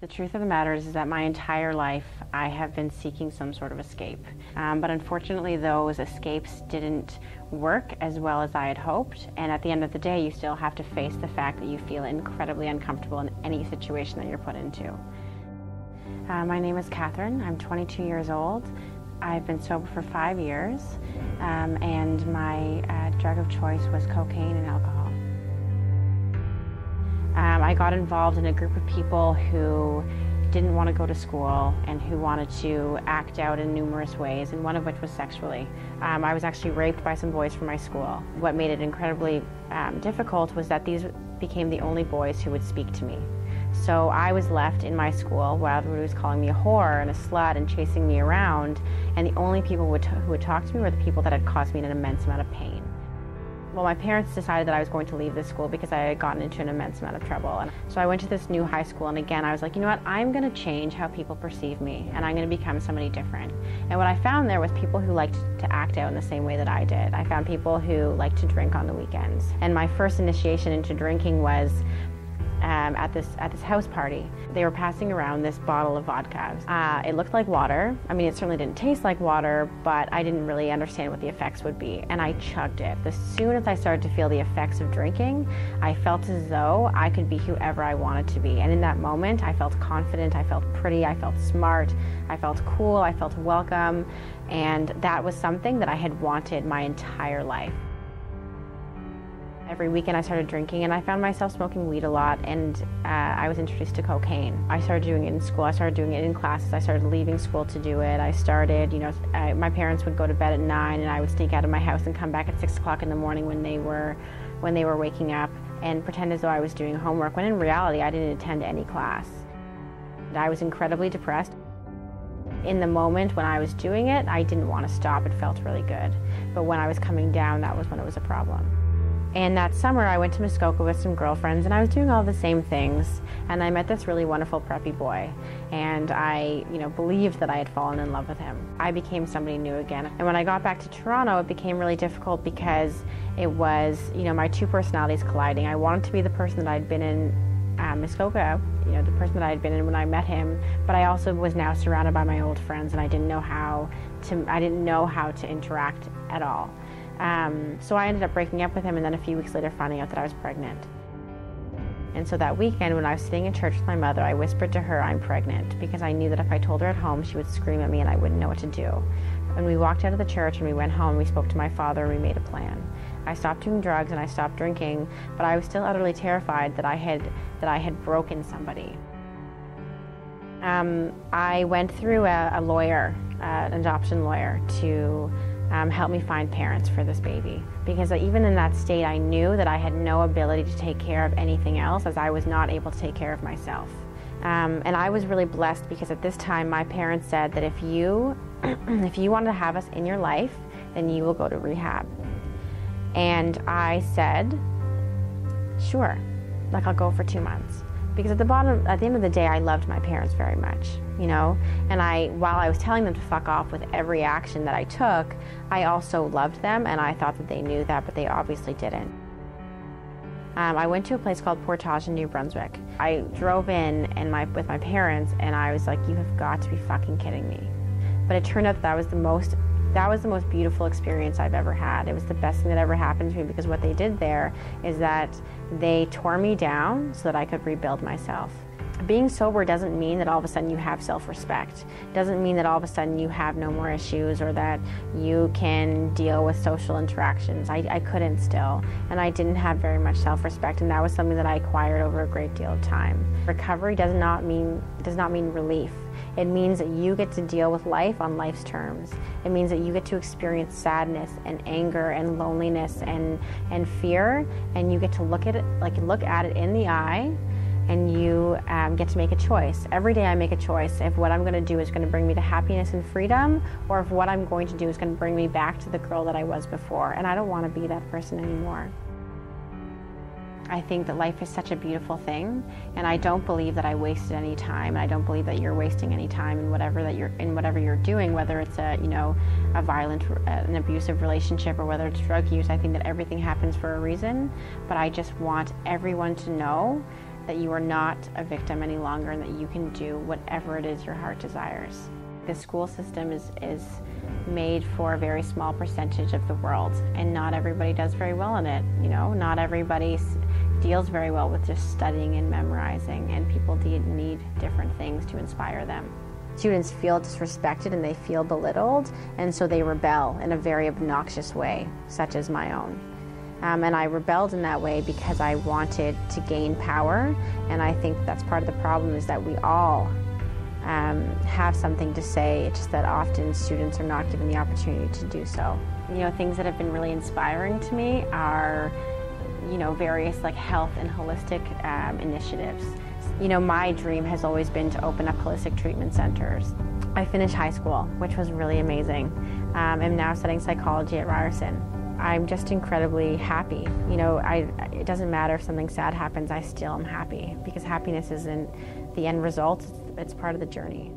The truth of the matter is that my entire life I have been seeking some sort of escape. But unfortunately those escapes didn't work as well as I had hoped, and at the end of the day you still have to face the fact that you feel incredibly uncomfortable in any situation that you're put into. My name is Catherine. I'm 22 years old. I've been sober for 5 years, and my drug of choice was cocaine and alcohol. I got involved in a group of people who didn't want to go to school and who wanted to act out in numerous ways, and one of which was sexually. I was actually raped by some boys from my school. What made it incredibly difficult was that these became the only boys who would speak to me. So I was left in my school while everybody was calling me a whore and a slut and chasing me around, and the only people who would talk to me were the people that had caused me an immense amount of pain. Well, my parents decided that I was going to leave this school because I had gotten into an immense amount of trouble. And so I went to this new high school, and again I was like, you know what, I'm going to change how people perceive me, and I'm going to become somebody different. And what I found there was people who liked to act out in the same way that I did. I found people who liked to drink on the weekends. And my first initiation into drinking was at this house party. They were passing around this bottle of vodka. It looked like water. I mean, it certainly didn't taste like water, but I didn't really understand what the effects would be, and I chugged it. As soon as I started to feel the effects of drinking, I felt as though I could be whoever I wanted to be. And in that moment, I felt confident, I felt pretty, I felt smart, I felt cool, I felt welcome, and that was something that I had wanted my entire life. Every weekend I started drinking, and I found myself smoking weed a lot, and I was introduced to cocaine. I started doing it in school, I started doing it in classes, I started leaving school to do it. I started, my parents would go to bed at 9 and I would sneak out of my house and come back at 6 o'clock in the morning when they were waking up and pretend as though I was doing homework, when in reality I didn't attend any class. I was incredibly depressed. In the moment when I was doing it, I didn't want to stop, it felt really good. But when I was coming down, that was when it was a problem. And that summer I went to Muskoka with some girlfriends, and I was doing all the same things, and I met this really wonderful preppy boy, and I believed that I had fallen in love with him. I became somebody new again. And when I got back to Toronto, it became really difficult because it was my two personalities colliding. I wanted to be the person that I'd been in Muskoka, the person that I had been in when I met him, but I also was now surrounded by my old friends, and I didn't know how to interact at all. So I ended up breaking up with him, and then a few weeks later finding out that I was pregnant. And so that weekend when I was sitting in church with my mother, I whispered to her, I'm pregnant, because I knew that if I told her at home, she would scream at me and I wouldn't know what to do. And we walked out of the church and we went home, we spoke to my father, and we made a plan. I stopped doing drugs and I stopped drinking, but I was still utterly terrified that I had broken somebody. I went through a lawyer, an adoption lawyer, to help me find parents for this baby, because even in that state I knew that I had no ability to take care of anything else, as I was not able to take care of myself. And I was really blessed because at this time my parents said that if you want to have us in your life, then you will go to rehab. And I said, sure, I'll go for 2 months. Because at the end of the day, I loved my parents very much, and while I was telling them to fuck off with every action that I took, I also loved them, and I thought that they knew that, but they obviously didn't. I went to a place called Portage in New Brunswick. I drove in with my parents, and I was like, you have got to be fucking kidding me. But it turned out that was the most beautiful experience I've ever had. It was the best thing that ever happened to me, because what they did there is that they tore me down so that I could rebuild myself. Being sober doesn't mean that all of a sudden you have self-respect. It doesn't mean that all of a sudden you have no more issues or that you can deal with social interactions. I couldn't still, and I didn't have very much self-respect, and that was something that I acquired over a great deal of time. Recovery does not mean relief. It means that you get to deal with life on life's terms. It means that you get to experience sadness and anger and loneliness and fear, and you get to look at it in the eye, and you get to make a choice. Every day I make a choice if what I'm going to do is going to bring me to happiness and freedom, or if what I'm going to do is going to bring me back to the girl that I was before, and I don't want to be that person anymore. I think that life is such a beautiful thing, and I don't believe that I wasted any time. I don't believe that you're wasting any time in whatever you're doing, whether it's a violent, an abusive relationship, or whether it's drug use. I think that everything happens for a reason, but I just want everyone to know that you are not a victim any longer and that you can do whatever it is your heart desires. The school system is made for a very small percentage of the world, and not everybody does very well in it. You know, not everybody deals very well with just studying and memorizing, and people need different things to inspire them. Students feel disrespected and they feel belittled, and so they rebel in a very obnoxious way, such as my own. And I rebelled in that way because I wanted to gain power, and I think that's part of the problem, is that we all have something to say. It's just that often students are not given the opportunity to do so. You know, things that have been really inspiring to me are, you know, various like health and holistic initiatives. You know, my dream has always been to open up holistic treatment centers. I finished high school, which was really amazing. I'm now studying psychology at Ryerson. I'm just incredibly happy. You know, it doesn't matter if something sad happens, I still am happy, because happiness isn't the end result, it's part of the journey.